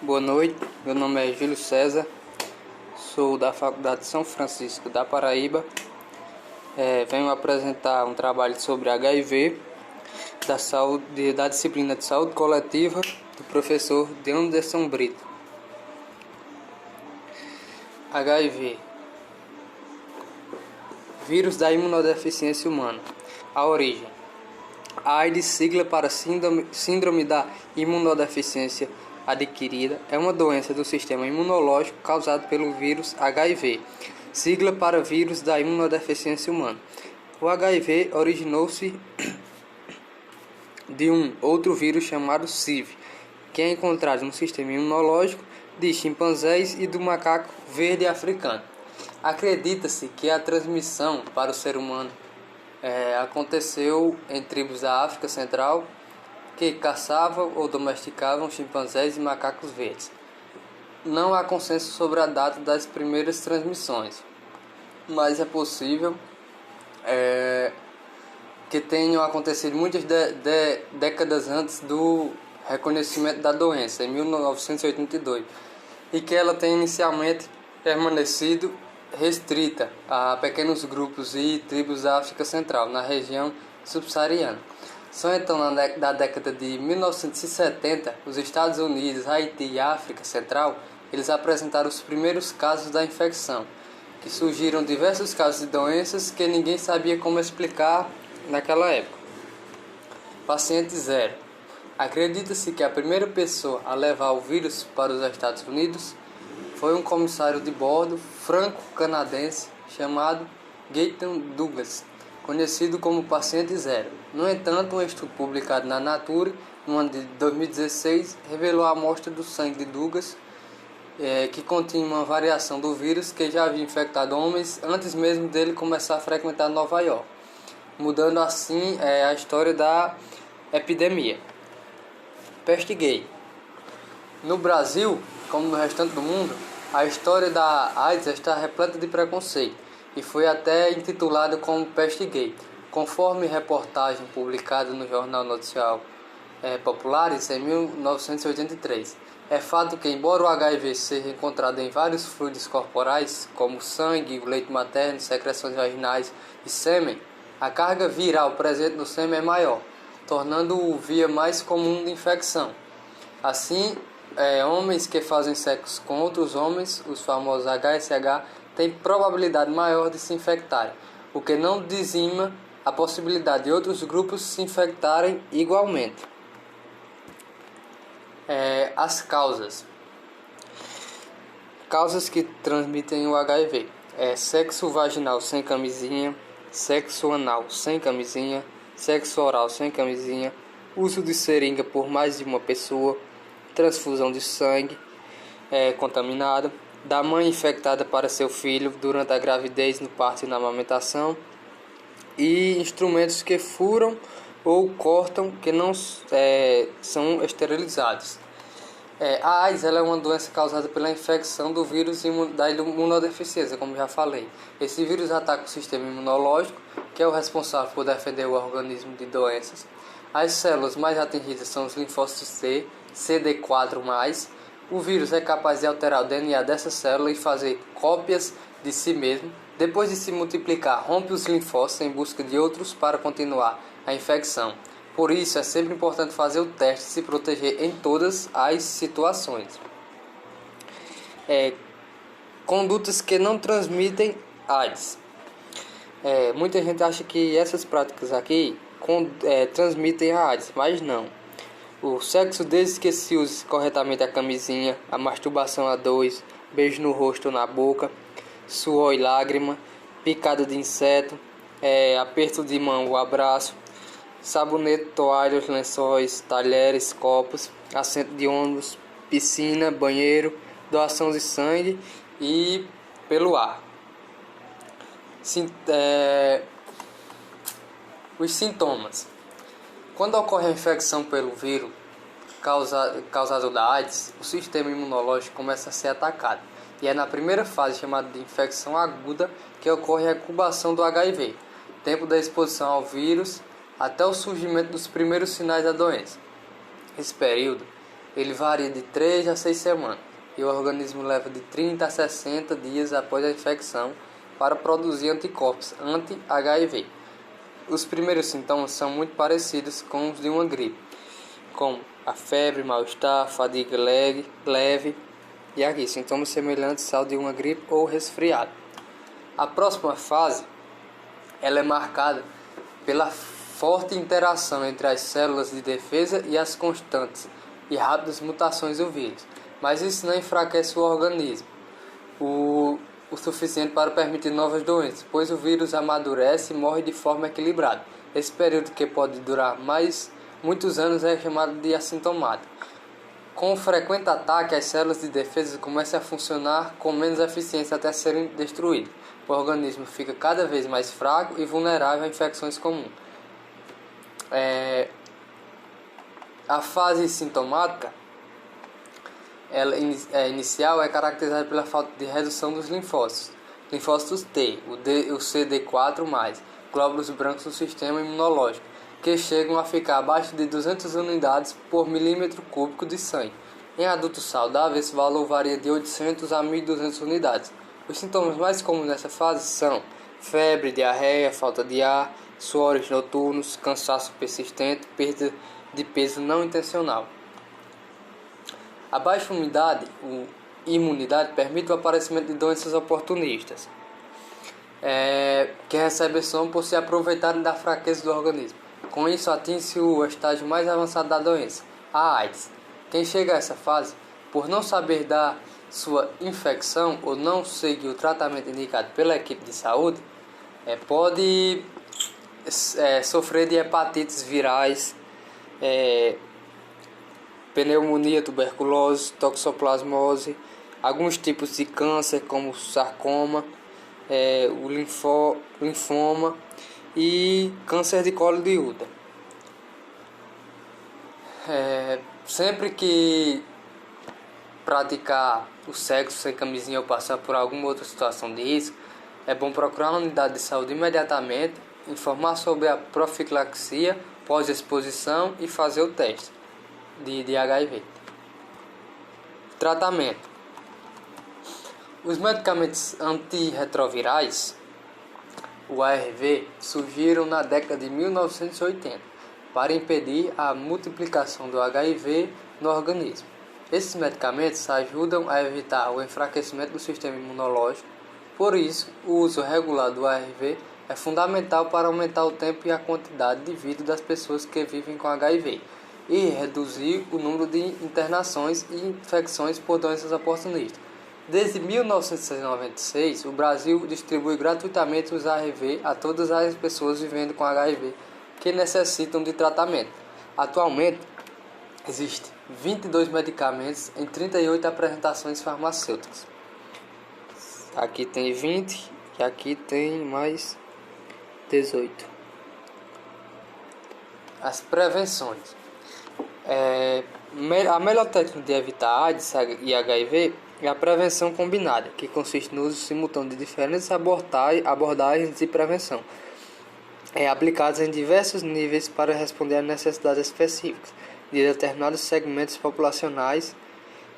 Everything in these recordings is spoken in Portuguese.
Boa noite, meu nome é Júlio César, sou da Faculdade de São Francisco da Paraíba. Venho apresentar um trabalho sobre HIV da disciplina de Saúde Coletiva do professor Deanderson Brito. HIV, vírus da imunodeficiência humana. A origem: a AIDS, sigla para síndrome da imunodeficiência adquirida, é uma doença do sistema imunológico causada pelo vírus HIV, sigla para vírus da imunodeficiência humana. O HIV originou-se de um outro vírus chamado CIV, que é encontrado no sistema imunológico de chimpanzés e do macaco verde africano. Acredita-se que a transmissão para o ser humano aconteceu em tribos da África Central que caçavam ou domesticavam chimpanzés e macacos verdes. Não há consenso sobre a data das primeiras transmissões, mas é possível que tenham acontecido muitas décadas antes do reconhecimento da doença, em 1982, e que ela tenha inicialmente permanecido restrita a pequenos grupos e tribos da África Central, na região subsaariana. Só então, na década de 1970, os Estados Unidos, Haiti e África Central, eles apresentaram os primeiros casos da infecção, que surgiram diversos casos de doenças que ninguém sabia como explicar naquela época. Paciente zero. Acredita-se que a primeira pessoa a levar o vírus para os Estados Unidos foi um comissário de bordo franco-canadense chamado Gaetan Douglas, conhecido como paciente zero. No entanto, um estudo publicado na Nature, no ano de 2016, revelou a amostra do sangue de Douglas, que continha uma variação do vírus que já havia infectado homens antes mesmo dele começar a frequentar Nova York, mudando assim a história da epidemia. Peste gay. No Brasil, como no restante do mundo, a história da AIDS está repleta de preconceito e foi até intitulado como peste gay, conforme reportagem publicada no Jornal Noticial Populares em 1983. É fato que, embora o HIV seja encontrado em vários fluidos corporais, como sangue, leite materno, secreções vaginais e sêmen, a carga viral presente no sêmen é maior, tornando-o via mais comum de infecção. Assim, homens que fazem sexo com outros homens, os famosos HSH, têm probabilidade maior de se infectarem, o que não dizima a possibilidade de outros grupos se infectarem igualmente. As causas que transmitem o HIV: sexo vaginal sem camisinha, sexo anal sem camisinha, sexo oral sem camisinha, uso de seringa por mais de uma pessoa, transfusão de sangue contaminado, da mãe infectada para seu filho durante a gravidez, no parto e na amamentação, e instrumentos que furam ou cortam que não são esterilizados. A AIDS ela é uma doença causada pela infecção do vírus da imunodeficiência, como já falei. Esse vírus ataca o sistema imunológico, que é o responsável por defender o organismo de doenças. As células mais atingidas são os linfócitos T, CD4+. O vírus é capaz de alterar o DNA dessa célula e fazer cópias de si mesmo. Depois de se multiplicar, rompe os linfócitos em busca de outros para continuar a infecção. Por isso, é sempre importante fazer o teste e se proteger em todas as situações. Condutas que não transmitem AIDS. Muita gente acha que essas práticas aqui transmitem a AIDS, mas não. O sexo, desde que se use corretamente a camisinha, a masturbação a dois, beijo no rosto ou na boca, suor e lágrima, picada de inseto, aperto de mão ou abraço, sabonete, toalhas, lençóis, talheres, copos, assento de ônibus, piscina, banheiro, doação de sangue e pelo ar. Os sintomas. Quando ocorre a infecção pelo vírus causado da AIDS, o sistema imunológico começa a ser atacado. E é na primeira fase, chamada de infecção aguda, que ocorre a incubação do HIV, tempo da exposição ao vírus até o surgimento dos primeiros sinais da doença. Esse período ele varia de 3 a 6 semanas e o organismo leva de 30 a 60 dias após a infecção para produzir anticorpos anti-HIV. Os primeiros sintomas são muito parecidos com os de uma gripe, como a febre, mal-estar, fadiga leve e aqui, sintomas semelhantes ao de uma gripe ou resfriado. A próxima fase ela é marcada pela forte interação entre as células de defesa e as constantes e rápidas mutações do vírus, mas isso não enfraquece o organismo o suficiente para permitir novas doenças, pois o vírus amadurece e morre de forma equilibrada. Esse período, que pode durar muitos anos, é chamado de assintomático. Com o frequente ataque, as células de defesa começam a funcionar com menos eficiência até serem destruídas. O organismo fica cada vez mais fraco e vulnerável a infecções comuns. A fase sintomática inicial é caracterizada pela falta de redução dos linfócitos T, o CD4+, glóbulos brancos do sistema imunológico, que chegam a ficar abaixo de 200 unidades por milímetro cúbico de sangue. Em adultos saudáveis, esse valor varia de 800 a 1.200 unidades. Os sintomas mais comuns nessa fase são febre, diarreia, falta de ar, suores noturnos, cansaço persistente, perda de peso não intencional. A baixa imunidade permite o aparecimento de doenças oportunistas, que recebem som por se aproveitarem da fraqueza do organismo. Com isso, atinge-se o estágio mais avançado da doença, a AIDS. Quem chega a essa fase, por não saber da sua infecção ou não seguir o tratamento indicado pela equipe de saúde, pode sofrer de hepatites virais, pneumonia, tuberculose, toxoplasmose, alguns tipos de câncer como sarcoma, o linfoma e câncer de colo de útero. Sempre que praticar o sexo sem camisinha ou passar por alguma outra situação de risco, é bom procurar uma unidade de saúde imediatamente, informar sobre a profilaxia pós-exposição e fazer o teste de HIV. Tratamento. Os medicamentos antirretrovirais, o ARV, surgiram na década de 1980 para impedir a multiplicação do HIV no organismo. Esses medicamentos ajudam a evitar o enfraquecimento do sistema imunológico, por isso, o uso regular do ARV é fundamental para aumentar o tempo e a quantidade de vida das pessoas que vivem com HIV e reduzir o número de internações e infecções por doenças oportunistas. Desde 1996, o Brasil distribui gratuitamente os ARV a todas as pessoas vivendo com HIV que necessitam de tratamento. Atualmente, existem 22 medicamentos em 38 apresentações farmacêuticas. Aqui tem 20 e aqui tem mais 18. As prevenções. A melhor técnica de evitar AIDS e HIV é a prevenção combinada, que consiste no uso simultâneo de diferentes abordagens de prevenção, aplicadas em diversos níveis para responder a necessidades específicas de determinados segmentos populacionais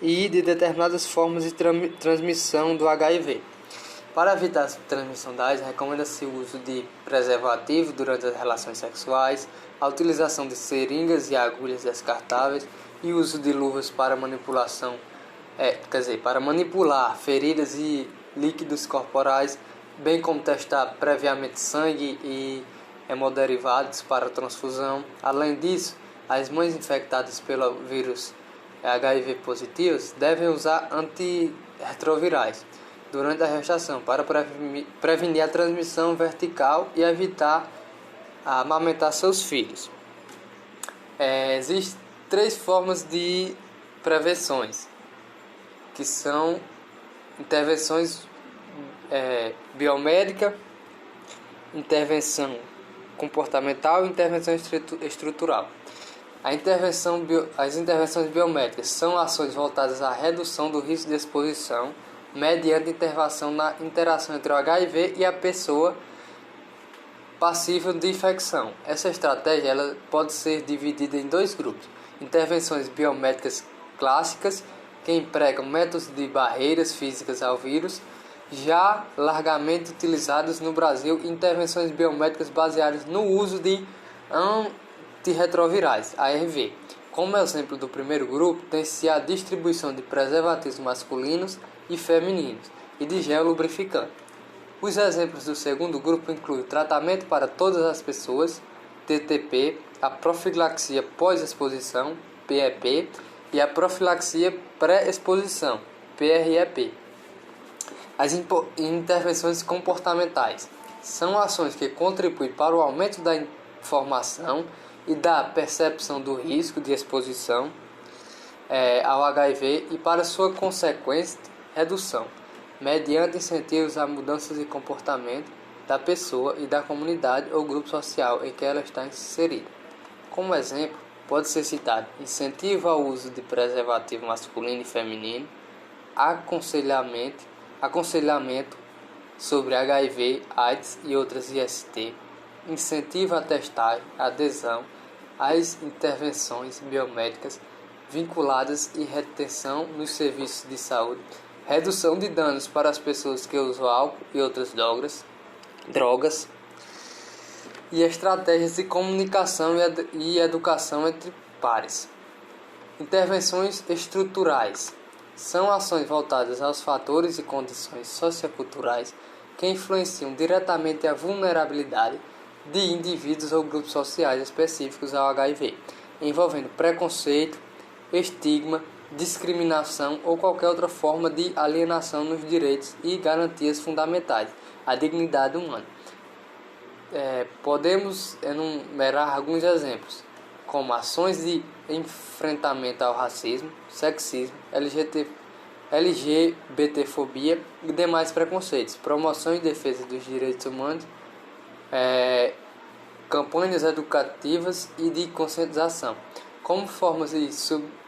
e de determinadas formas de transmissão do HIV. Para evitar a transmissão da AIDS, recomenda-se o uso de preservativo durante as relações sexuais, a utilização de seringas e agulhas descartáveis e o uso de luvas para para manipular feridas e líquidos corporais, bem como testar previamente sangue e hemoderivados para transfusão. Além disso, as mães infectadas pelo vírus HIV positivos devem usar antirretrovirais durante a gestação para prevenir a transmissão vertical e evitar amamentar seus filhos. Existem 3 formas de prevenções, que são intervenções biomédica, intervenção comportamental e intervenção estrutural. As intervenções biomédicas são ações voltadas à redução do risco de exposição mediante intervenção na interação entre o HIV e a pessoa passível de infecção. Essa estratégia pode ser dividida em 2 grupos: intervenções biomédicas clássicas que empregam métodos de barreiras físicas ao vírus, já largamente utilizados no Brasil, intervenções biomédicas baseadas no uso de antirretrovirais, ARV. Como exemplo do primeiro grupo, tem-se a distribuição de preservativos masculinos e femininos e de gel lubrificante. Os exemplos do segundo grupo incluem o tratamento para todas as pessoas, TTP, a profilaxia pós-exposição, PEP, e a profilaxia pré-exposição, PREP. As intervenções comportamentais são ações que contribuem para o aumento da informação e da percepção do risco de exposição ao HIV e para sua consequente redução, mediante incentivos a mudanças de comportamento da pessoa e da comunidade ou grupo social em que ela está inserida. Como exemplo, pode ser citado incentivo ao uso de preservativo masculino e feminino, aconselhamento sobre HIV, AIDS e outras IST, incentivo à testagem, adesão às intervenções biomédicas vinculadas e retenção nos serviços de saúde, redução de danos para as pessoas que usam álcool e outras drogas e estratégias de comunicação e educação entre pares. Intervenções estruturais são ações voltadas aos fatores e condições socioculturais que influenciam diretamente a vulnerabilidade de indivíduos ou grupos sociais específicos ao HIV, envolvendo preconceito, estigma, discriminação ou qualquer outra forma de alienação nos direitos e garantias fundamentais à dignidade humana. Podemos enumerar alguns exemplos, como ações de enfrentamento ao racismo, sexismo, LGBTfobia e demais preconceitos, promoção e defesa dos direitos humanos, campanhas educativas e de conscientização, como formas de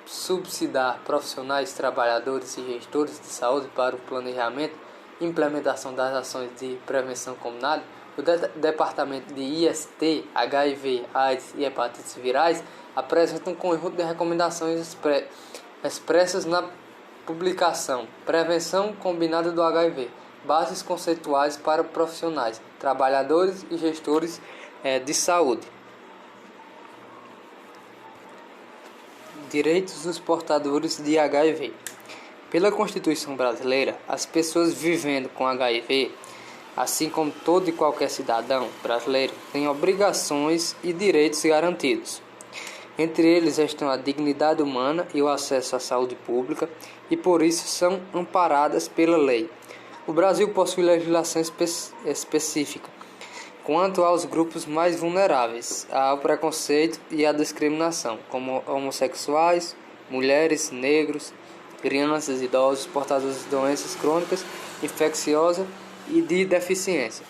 subsidiar profissionais, trabalhadores e gestores de saúde para o planejamento e implementação das ações de prevenção combinada. O Departamento de IST, HIV, AIDS e hepatites virais apresenta um conjunto de recomendações expressas na publicação Prevenção Combinada do HIV, bases conceituais para profissionais, trabalhadores e gestores de saúde. Direitos dos portadores de HIV. Pela Constituição brasileira, as pessoas vivendo com HIV, assim como todo e qualquer cidadão brasileiro, têm obrigações e direitos garantidos. Entre eles estão a dignidade humana e o acesso à saúde pública, e por isso são amparadas pela lei. O Brasil possui legislação específica quanto aos grupos mais vulneráveis ao preconceito e à discriminação, como homossexuais, mulheres, negros, crianças, idosos, portadores de doenças crônicas, infecciosas e de deficiência.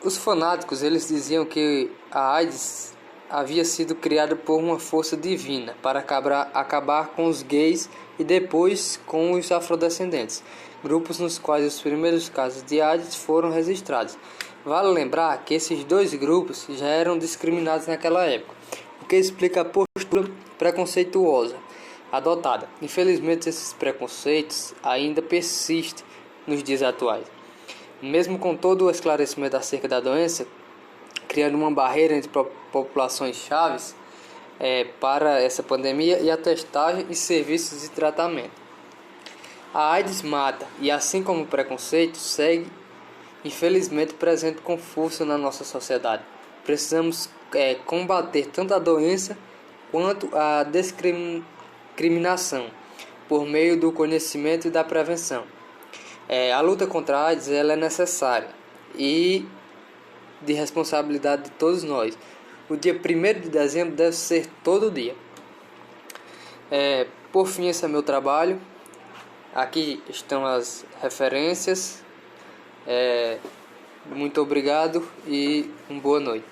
Os fanáticos eles diziam que a AIDS havia sido criada por uma força divina para acabar com os gays e depois com os afrodescendentes, grupos nos quais os primeiros casos de AIDS foram registrados. Vale lembrar que esses dois grupos já eram discriminados naquela época, o que explica a postura preconceituosa adotada. Infelizmente, esses preconceitos ainda persistem nos dias atuais. Mesmo com todo o esclarecimento acerca da doença, criando uma barreira entre populações chaves para essa pandemia e a testagem e serviços de tratamento. A AIDS mata e, assim como o preconceito, segue infelizmente presente com força na nossa sociedade. Precisamos combater tanto a doença quanto a discriminação por meio do conhecimento e da prevenção. A luta contra a AIDS ela é necessária e de responsabilidade de todos nós. O dia 1º de dezembro deve ser todo dia. Por fim, esse é meu trabalho. Aqui estão as referências. Muito obrigado e uma boa noite.